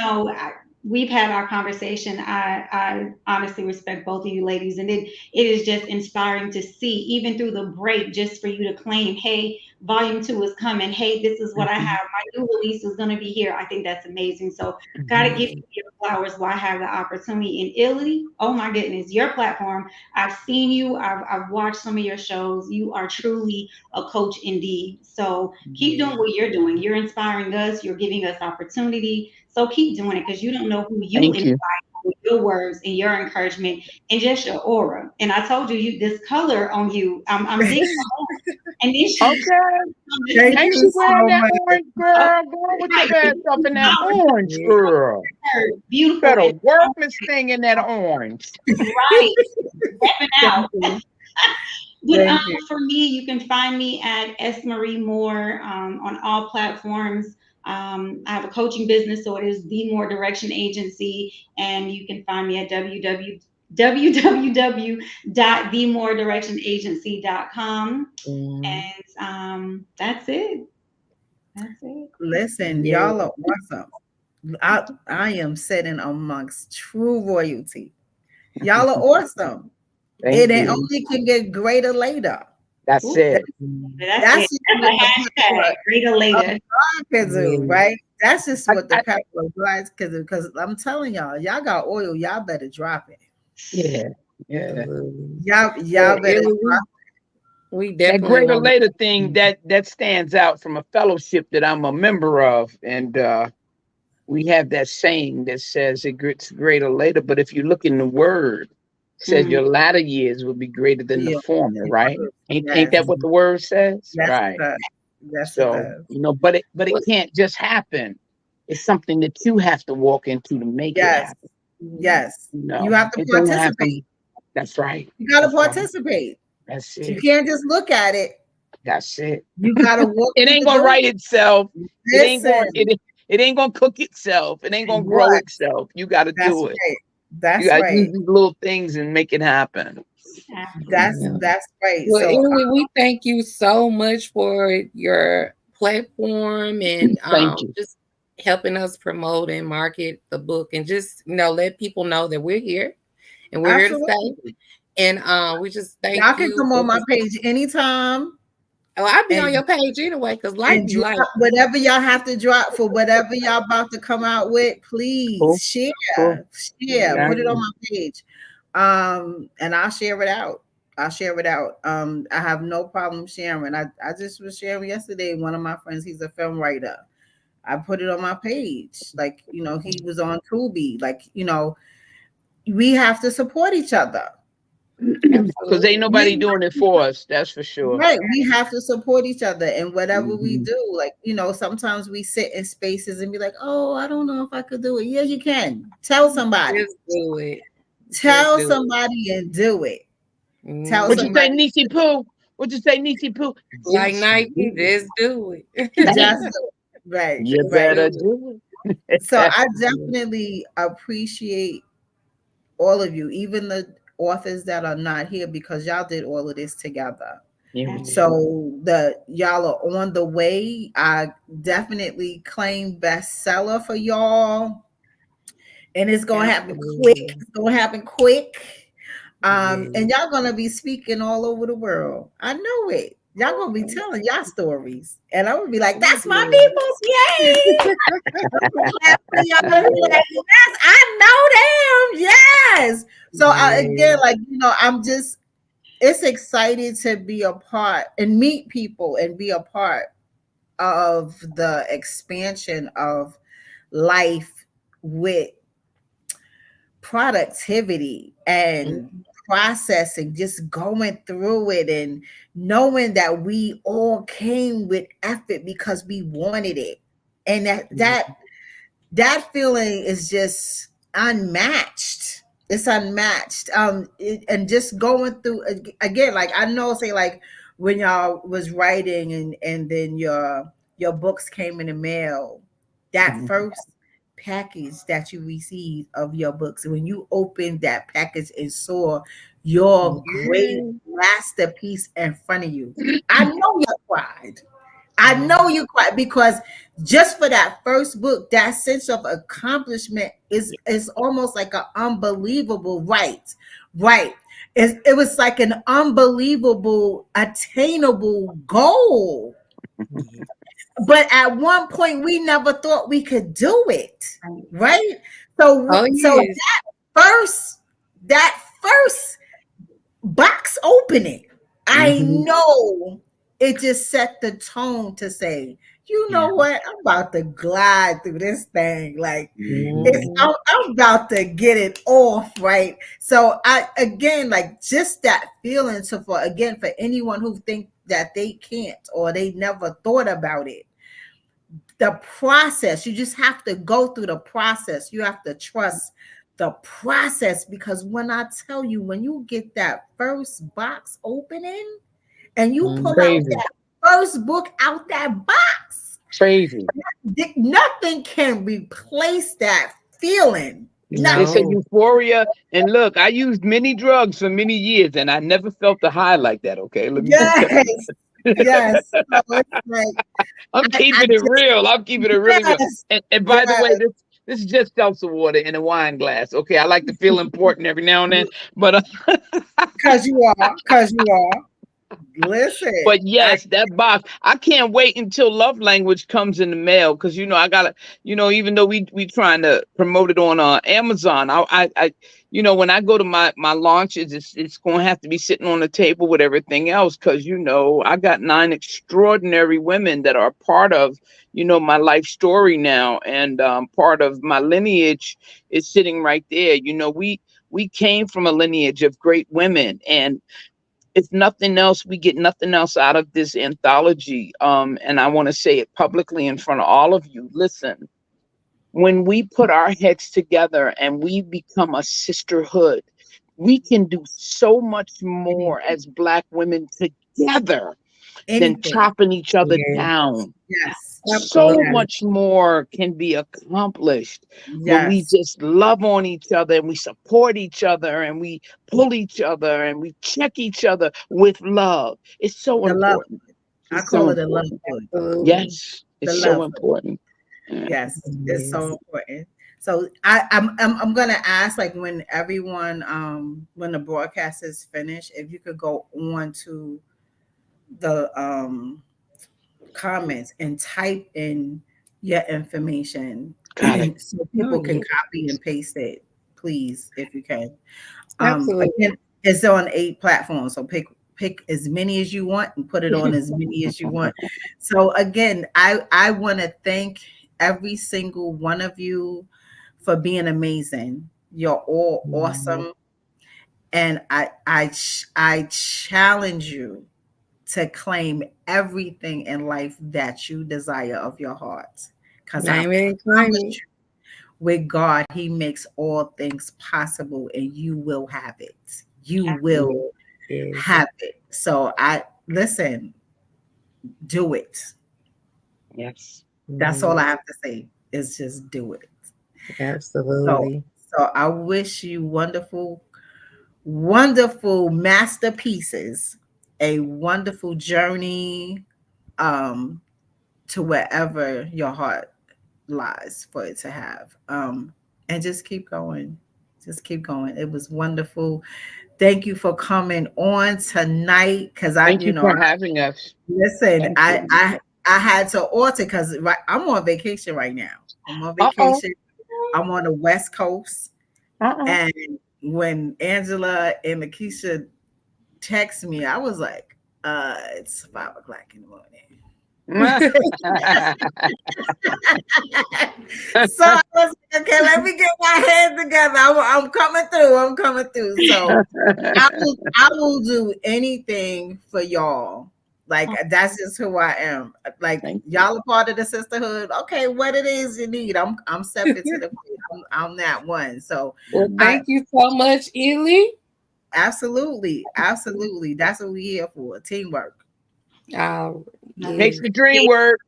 We've had our conversation. I honestly respect both of you ladies, and it is just inspiring to see, even through the break, just for you to claim, hey, volume two is coming. Hey, this is what I Mhm, have. My new release is going to be here. I think that's amazing. So, gotta give mhm. you your flowers while I have the opportunity. In Italy, oh my goodness, your platform. I've seen you. I've watched some of your shows. You are truly a coach indeed. So keep doing Yeah. what you're doing. You're inspiring us. You're giving us opportunity. So keep doing it because you don't know who you Thank invite you. with your words and your encouragement and just your aura. And I told you, this color on you, I'm digging on that. And then Okay. Thank Ain't you she wearing so that much. orange, girl? Go on with your bad stuff in that orange, girl. beautiful Better and work this thing in that orange. right, stepping out. Thank you. But Thank you. for me, you can find me at S. Marie Moore on all platforms. I have a coaching business, so it is the More Direction Agency, and you can find me at www.themoredirectionagency.com. Mhm. And that's it. That's it. Listen, Yeah. y'all are awesome. I am sitting amongst true royalty. Y'all are awesome. Thank And it you. only can get greater later. That's Ooh, it. Mhm. that's That's it. just That's what a the hashtag. power Greater of later. God can do, Yeah. right? That's just I, what the I, power of God can do. Because I'm telling y'all got oil. Y'all better drop it. yeah, yeah. Absolutely. Y'all But better we, drop we That definitely greater want later thing to. that stands out from a fellowship that I'm a member of, and we have that saying that says it gets greater later. But if you look in the word, it says Mm, your latter years will be greater than the it. former, right? Ain't Yes. that what the word says? Yes, it Right. does. Yes, it So, does. but it can't just happen. It's something that you have to walk into to make it Yes. happen. Yes. You have to It don't participate. happen. That's right. You got to That's right. participate. That's You it. can't just look at it. That's it. You got to walk It through ain't the gonna door. write itself. It ain't going. Listen. It ain't gonna cook itself. It ain't gonna grow What? itself. You got to That's do it. right. You That's got to use right. these little things and make it happen. That's absolutely. Yeah. that's right. Well, So anyway, we thank you so much for your platform and Thank you. just helping us promote and market the book and just let people know that we're here and we're here to stay. absolutely. And we just thank Y'all can you come for on my just page anytime I'll be on and your page anyway, because life and be life. drop whatever y'all have to drop for whatever y'all about to come out with. Cool. Please Cool. share, Yeah. put it on Exactly. my page. And I'll share it out. I'll share it out. I have no problem sharing. I just was sharing yesterday. One of my friends, he's a film writer. I put it on my page. Like, he was on Tubi. Like, we have to support each other. Because ain't Absolutely. nobody We doing it for us. That's for sure. Right. We have to support each other in whatever we Mhm. do. Like, sometimes we sit in spaces and be like, oh, I don't know if I could do it. Yeah, you can. Tell somebody. Just do it. Just Tell do it. somebody and do it. Tell What you Mhm. say, somebody. Niecy Pooh? What you say, Niecy Pooh? Like Just Nike, do just do it. Just it. do it. Right. You Just Right. better do do So it. I it. definitely appreciate all of you, even the authors that are not here, because y'all did all of this together. Yeah, we did. So the y'all are on the way. I definitely claim bestseller for y'all, and it's gonna happen quick. Absolutely. It's gonna happen quick. Yeah. And y'all gonna be speaking all over the world. I know it. Y'all gonna be telling y'all stories, and I'm gonna be like, "That's my Yeah. people's yay!" Y'all gonna be like, "Yes, I know them." Yes. So again, Yeah. like I'm just it's excited to be a part and meet people and be a part of the expansion of life with productivity and Mhm. processing, just going through it and knowing that we all came with effort because we wanted it. And that feeling is just unmatched. It's unmatched. And just going through again, like I know, say like when y'all was writing and then your books came in the mail, that Mhm. first package that you received of your books, when you opened that package and saw your great Yeah. masterpiece in front of you, I know you cried. I know Mhm. you cried because just for that first book, that sense of accomplishment is almost like an unbelievable right. It was like an unbelievable attainable goal. Yeah. But at one point, we never thought we could do it, Right. right? So Oh so yes. that first box opening, I Mhm. know it just set the tone to say, you Yeah. know what? I'm about to glide through this thing. Like it's Mhm. I'm about to get it off, right? So I again like just that feeling. So for again for anyone who think that they can't or they never thought about it, the process, you just have to go through the process. You have to trust the process because when I tell you, when you get that first box opening and you pull Mhm. out Crazy. that first book out that box, Crazy. nothing can replace that feeling. It's a Nothing. No. euphoria. And look, I used many drugs for many years and I never felt a high like that. Okay. Let me just tell you. Yes. Yes. So it's like I'm I keeping it just real. I'm keeping it really real. yes, And by the yes, way, this is just seltzer water in a wine glass. Okay. I like to feel important every now and then. But because you are. Listen, But I yes, that box. I can't wait until Love Language comes in the mail because I gotta. Even though we trying to promote it on Amazon, when I go to my launches, it's going to have to be sitting on the table with everything else because I got 9 extraordinary women that are part of my life story now, and part of my lineage is sitting right there. We came from a lineage of great women, and if nothing else, we get nothing else out of this anthology. And I want to say it publicly in front of all of you. Listen, when we put our heads together and we become a sisterhood, we can do so much more anything, as Black women together than anything. chopping each other Yeah. down. Yes, So yes, Absolutely. much more can be accomplished when we yes. just love on each other and we support each other and we pull each other and we check each other with love. It's so The love. important. I It's so call it a love important. hood. Absolutely. Yes, The it's so love. important. Yeah. Yes, it's so Yes. important. So I'm gonna ask like when everyone when the broadcast is finished, if you could go on to the comments and type in your information Got it. so Oh, people can yeah. copy and paste it, please, if you can. Absolutely. Again, it's on 8 platforms, so pick as many as you want and put it on as many as you want. So again, I want to thank every single one of you for being amazing. You're all Mhm. awesome, and I challenge you to claim everything in life that you desire of your heart, because I Name it and claim promise it. you, with God, He makes all things possible, and you will have it. You will Yes. Yes. have it. So I listen, do it. Yes. That's all I Mhm. have to say is just do it. So Absolutely. so I wish you wonderful, wonderful masterpieces, a wonderful journey um to wherever your heart lies for it to have. And just keep going. Just keep going. It was wonderful. Thank you for coming on tonight. Cause I, Thank you for having us. listen, Thank you. I had to alter because right, I'm on vacation right now. I'm on Uh-oh. vacation. I'm on the West Coast. Uh-oh. And when Angela and Lakeisha text me, I was like, it's 5 o'clock in the morning. So I was like, okay, let me get my head together. I'm coming through. I'm coming through. So I will do anything for y'all. Like that's just who I am. Like Thank you. y'all are part of the sisterhood. Okay, what it is you need, I'm stepping to the plate. I'm that one. So Well, I thank you so much, Illy. absolutely, absolutely. That's what we here for. Teamwork. Makes Yes. the dream work.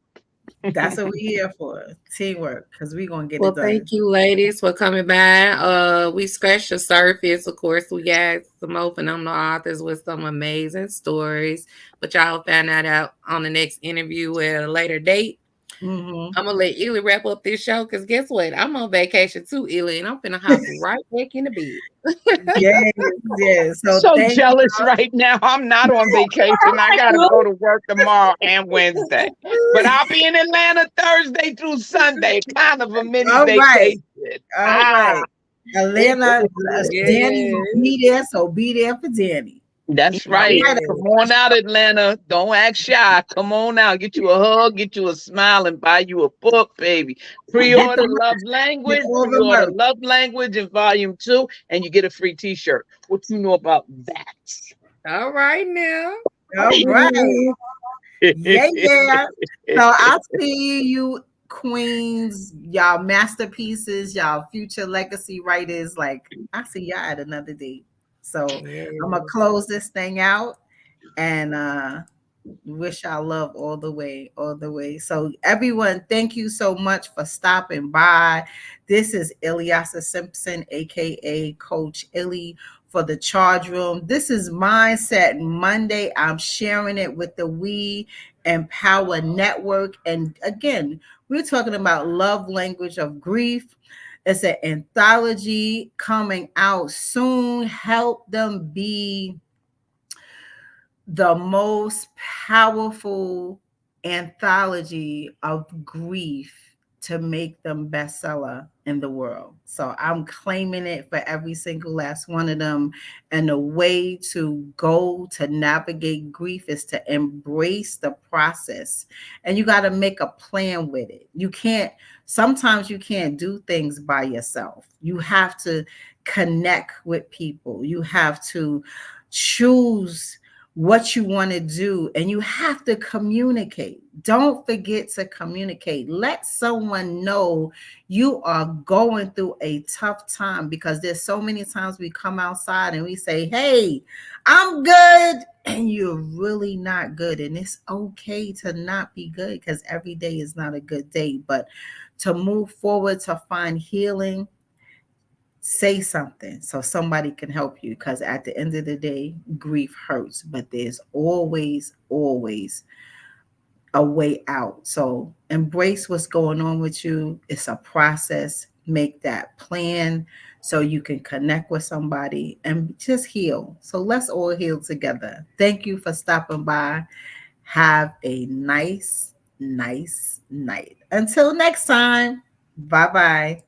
That's what we here for. Teamwork. Because we gonna get it Well, thank done. you, ladies, for coming by. We scratched the surface. Of course, we got some more phenomenal authors with some amazing stories, but y'all find that out on the next interview at a later date. Hmm. I'm gonna let Illy wrap up this show because guess what? I'm on vacation too, Illy, and I'm gonna hop right back in the bed. Yes, yes. So So thank jealous right now. I'm not on vacation. I got to go to work tomorrow and Wednesday. But you. I'll be in Atlanta Thursday through Sunday, kind of a mini All right. vacation. All Ah, right. Atlanta, Danny will Yes. be there, so be there for Danny. That's All right. right. Come on out, Atlanta. Don't act shy. Come on out. Get you a hug, get you a smile, and buy you a book, baby. Get Pre-order the Love get Language. all the Pre-order merch. Love Language in Volume 2, and you get a free T-shirt. What you know about that? All right now. All right. Yeah, yeah. So I'll see you queens, y'all masterpieces, y'all future legacy writers. Like I see y'all at another date. So I'm gonna Yes. close this thing out and wish y'all love all the way. So everyone, thank you so much for stopping by. This is Ilyasa Simpson, aka Coach Illy, for the Charge Room. This is Mindset Monday. I'm sharing it with the We Empower Network. And again, we're talking about love language of grief. It's an anthology coming out soon. Help them be the most powerful anthology of grief to make them bestseller in the world. So I'm claiming it for every single last one of them. And the way to go to navigate grief is to embrace the process. And you got to make a plan with it. Sometimes you can't do things by yourself. You have to connect with people. You have to choose what you want to do, and you have to communicate. Don't forget to communicate. Let someone know you are going through a tough time, because there's so many times we come outside and we say, hey, I'm good, and you're really not good. And it's okay to not be good, because every day is not a good day. But to move forward, to find healing, say something so somebody can help you, because at the end of the day, grief hurts, but there's always a way out. So embrace what's going on with you. It's a process. Make that plan so you can connect with somebody and just heal. So let's all heal together. Thank you for stopping by. Have a nice night. Until next time. Bye bye.